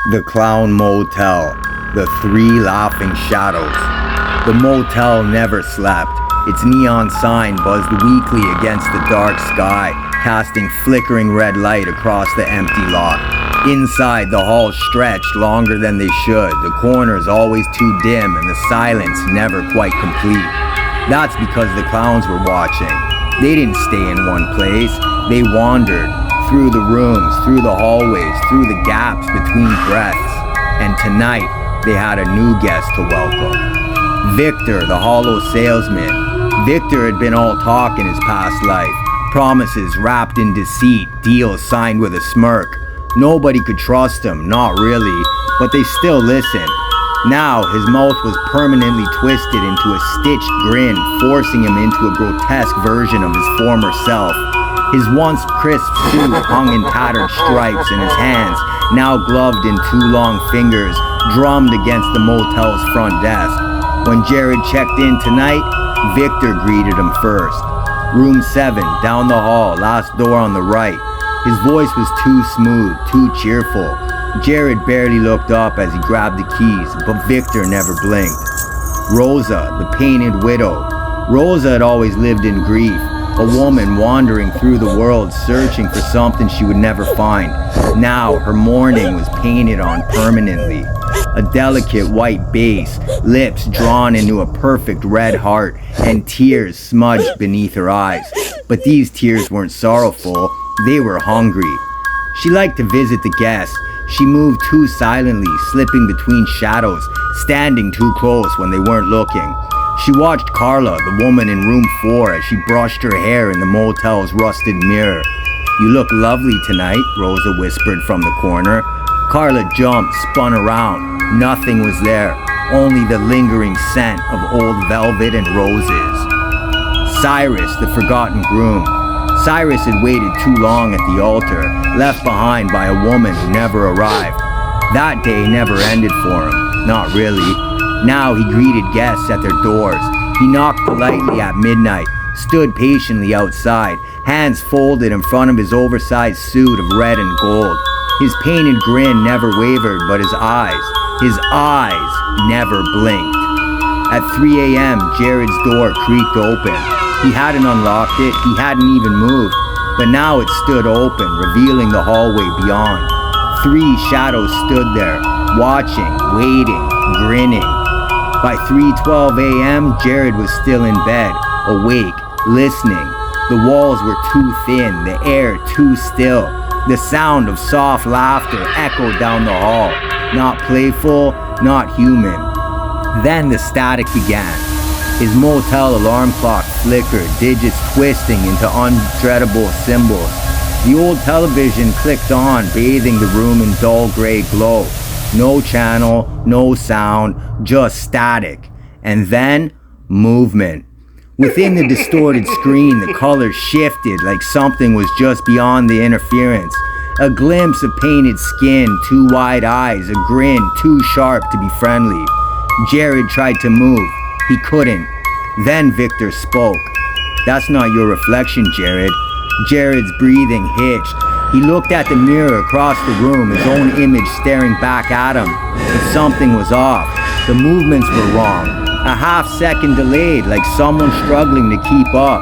The Clown Motel, the three laughing shadows. The motel never slept. Its neon sign buzzed weakly against the dark sky, casting flickering red light across the empty lot. Inside, the halls stretched longer than they should, the corners always too dim, and the silence never quite complete. That's because the clowns were watching. They didn't stay in one place. They wandered through the rooms, through the hallways, through the gaps between breaths. And tonight, they had a new guest to welcome. Victor, the hollow salesman. Victor had been all talk in his past life. Promises wrapped in deceit, deals signed with a smirk. Nobody could trust him, not really, but they still listened. Now, his mouth was permanently twisted into a stitched grin, forcing him into a grotesque version of his former self. His once crisp suit hung in tattered stripes, and his hands, now gloved in two long fingers, drummed against the motel's front desk. When Jared checked in tonight, Victor greeted him first. Room 7, down the hall, last door on the right. His voice was too smooth, too cheerful. Jared barely looked up as he grabbed the keys, but Victor never blinked. Rosa, the painted widow. Rosa had always lived in grief, a woman wandering through the world searching for something she would never find. Now, her mourning was painted on permanently. A delicate white base, lips drawn into a perfect red heart, and tears smudged beneath her eyes. But these tears weren't sorrowful, they were hungry. She liked to visit the guests. She moved too silently, slipping between shadows, standing too close when they weren't looking. She watched Carla, the woman in room 4, as she brushed her hair in the motel's rusted mirror. "You look lovely tonight," Rosa whispered from the corner. Carla jumped, spun around. Nothing was there, only the lingering scent of old velvet and roses. Cyrus, the forgotten groom. Cyrus had waited too long at the altar, left behind by a woman who never arrived. That day never ended for him, not really. Now he greeted guests at their doors. He knocked politely at midnight, stood patiently outside, hands folded in front of his oversized suit of red and gold. His painted grin never wavered, but his eyes never blinked. At 3 a.m., Jared's door creaked open. He hadn't unlocked it, he hadn't even moved, but now it stood open, revealing the hallway beyond. 3 shadows stood there, watching, waiting, grinning. By 3:12 a.m., Jared was still in bed, awake, listening. The walls were too thin, the air too still. The sound of soft laughter echoed down the hall, not playful, not human. Then the static began. His motel alarm clock flickered, digits twisting into undreadable symbols. The old television clicked on, bathing the room in dull gray glow. No channel, no sound, just static. And then, movement. Within the distorted screen, the colors shifted like something was just beyond the interference. A glimpse of painted skin, 2 wide eyes, a grin too sharp to be friendly. Jared tried to move. He couldn't. Then Victor spoke. "That's not your reflection, Jared." Jared's breathing hitched. He looked at the mirror across the room, his own image staring back at him. But something was off. The movements were wrong. A half-second delayed, like someone struggling to keep up.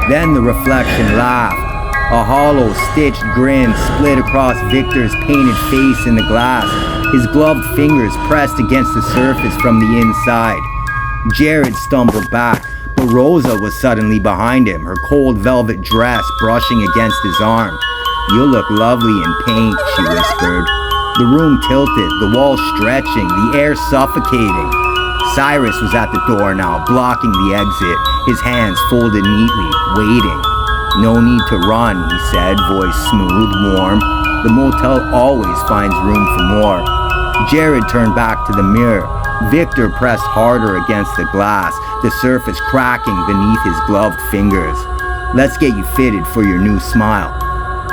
Then the reflection laughed. A hollow, stitched grin split across Victor's painted face in the glass, his gloved fingers pressed against the surface from the inside. Jared stumbled back, but Rosa was suddenly behind him, her cold velvet dress brushing against his arm. "You look lovely in paint," she whispered. The room tilted, the walls stretching, the air suffocating. Cyrus was at the door now, blocking the exit, his hands folded neatly, waiting. "No need to run," he said, voice smooth, warm. "The motel always finds room for more." Jared turned back to the mirror. Victor pressed harder against the glass, the surface cracking beneath his gloved fingers. "Let's get you fitted for your new smile."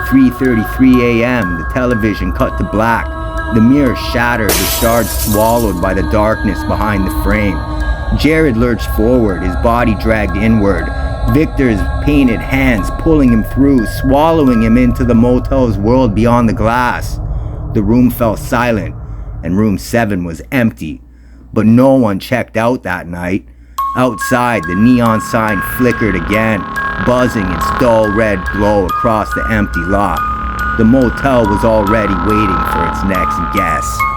3:33 a.m., the television cut to black. The mirror shattered, the shards swallowed by the darkness behind the frame. Jared lurched forward, his body dragged inward. Victor's painted hands pulling him through, swallowing him into the motel's world beyond the glass. The room fell silent. and room 7 was empty. But no one checked out that night. Outside, the neon sign flickered again, buzzing its dull red glow across the empty lot. The motel was already waiting for its next guest.